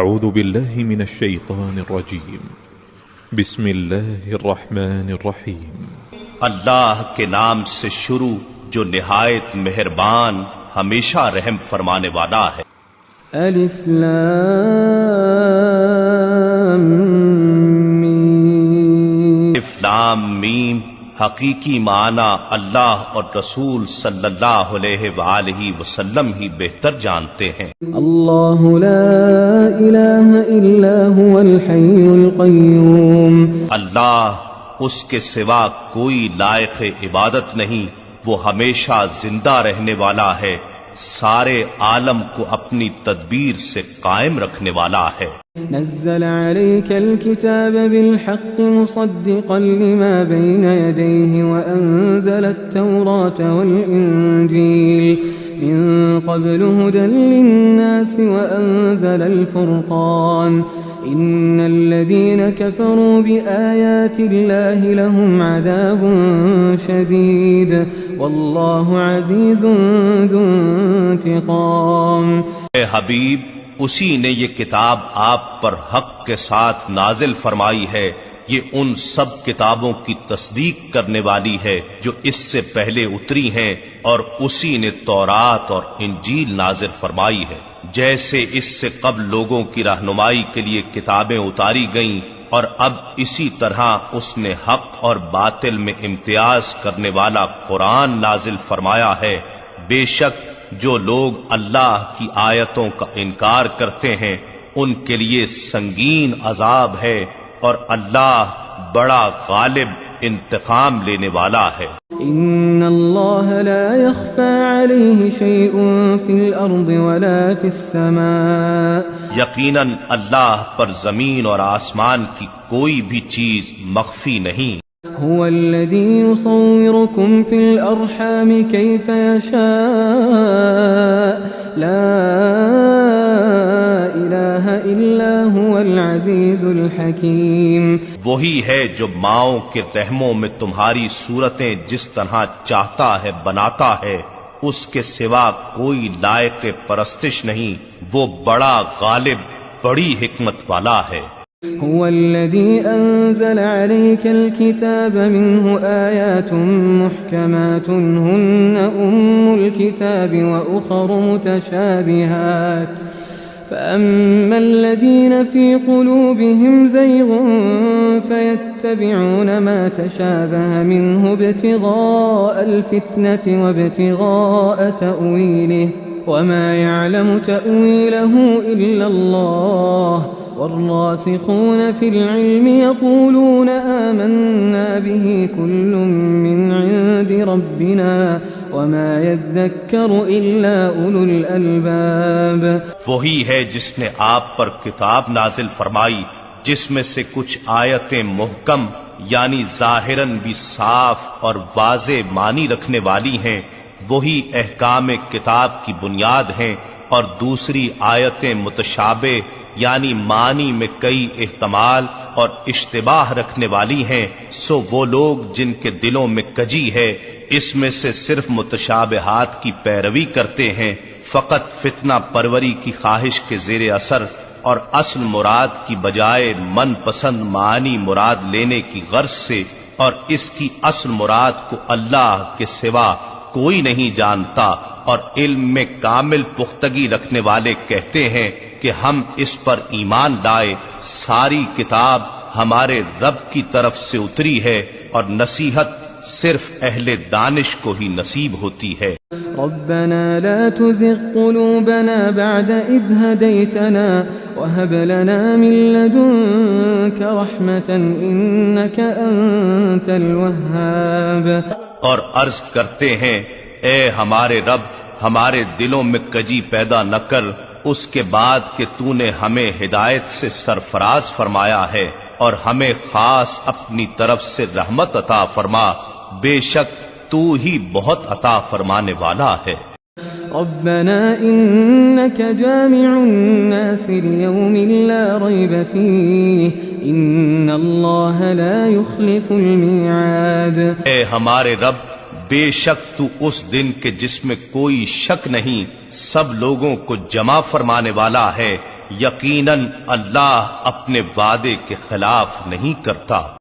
أعوذ بالله من الشيطان الرجيم بسم الله الرحمن الرحيم اللہ کے نام سے شروع جو نہایت مہربان ہمیشہ رحم فرمانے والا ہے۔ الف لام میم۔ الف لام میم حقیقی معنی اللہ اور رسول صلی اللہ علیہ وآلہ وسلم ہی بہتر جانتے ہیں۔ اللہ لا الہ الا هو الحی القیوم۔ اللہ اس کے سوا کوئی لائق عبادت نہیں، وہ ہمیشہ زندہ رہنے والا ہے، سارے عالم کو اپنی تدبیر سے قائم رکھنے والا ہے۔ نزل عليك الكتاب بالحق مصدقا لما بين يديه وأنزل التوراة والإنجيل من قبل هدى للناس وأنزل الفرقان إن الذين كفروا بآيات الله لهم عذاب شديد والله عزيز ذو انتقام۔ اے حبیب، اسی نے یہ کتاب آپ پر حق کے ساتھ نازل فرمائی ہے، یہ ان سب کتابوں کی تصدیق کرنے والی ہے جو اس سے پہلے اتری ہیں، اور اسی نے تورات اور انجیل نازل فرمائی ہے، جیسے اس سے قبل لوگوں کی رہنمائی کے لیے کتابیں اتاری گئیں، اور اب اسی طرح اس نے حق اور باطل میں امتیاز کرنے والا قرآن نازل فرمایا ہے۔ بے شک جو لوگ اللہ کی آیتوں کا انکار کرتے ہیں ان کے لیے سنگین عذاب ہے، اور اللہ بڑا غالب انتقام لینے والا ہے۔ ان اللہ لا يخفى عليه شيء في الارض ولا في السماء۔ یقیناً اللہ پر زمین اور آسمان کی کوئی بھی چیز مخفی نہیں۔ هو الذي يصوركم في الأرحام كيف يشاء لا إله إلا هو العزيز الحكيم۔ وہی ہے جو ماؤں کے رحموں میں تمہاری صورتیں جس طرح چاہتا ہے بناتا ہے، اس کے سوا کوئی لائق پرستش نہیں، وہ بڑا غالب بڑی حکمت والا ہے۔ هو الذي أنزل عليك الكتاب منه آيات محكمات هن الكتاب وأخر متشابهات فأما الذين في قلوبهم زيغ فيتبعون ما تشابه منه ابتغاء الفتنة وابتغاء تأويله وما يعلم تأويله إلا الله والراسخون في العلم يقولون آمنا به كل من عند ربنا وما يذكر إلا أولو الألباب۔ وہی ہے جس نے آپ پر کتاب نازل فرمائی جس میں سے کچھ آیتیں محکم یعنی ظاہراً بھی صاف اور واضح معنی رکھنے والی ہیں، وہی احکام کتاب کی بنیاد ہیں، اور دوسری آیتیں متشابہ یعنی معنی میں کئی احتمال اور اشتباہ رکھنے والی ہیں۔ سو وہ لوگ جن کے دلوں میں کجی ہے اس میں سے صرف متشابہات کی پیروی کرتے ہیں، فقط فتنہ پروری کی خواہش کے زیر اثر، اور اصل مراد کی بجائے من پسند معنی مراد لینے کی غرض سے، اور اس کی اصل مراد کو اللہ کے سوا کوئی نہیں جانتا، اور علم میں کامل پختگی رکھنے والے کہتے ہیں کہ ہم اس پر ایمان لائے، ساری کتاب ہمارے رب کی طرف سے اتری ہے، اور نصیحت صرف اہل دانش کو ہی نصیب ہوتی ہے۔ ربنا لا تزغ قلوبنا بعد إذ هديتنا وهب لنا من لدنك رحمة إنك أنت الوهاب۔ اور عرض کرتے ہیں اے ہمارے رب، ہمارے دلوں میں کجی پیدا نہ کر اس کے بعد کہ تو نے ہمیں ہدایت سے سرفراز فرمایا ہے، اور ہمیں خاص اپنی طرف سے رحمت عطا فرما، بے شک تو ہی بہت عطا فرمانے والا ہے۔ ربنا إنك جامع الناس ليوم لا ريب فيه إن الله لا يخلف الميعاد۔ اے ہمارے رب، بے شک تو اس دن کے جس میں کوئی شک نہیں سب لوگوں کو جمع فرمانے والا ہے، یقیناً اللہ اپنے وعدے کے خلاف نہیں کرتا۔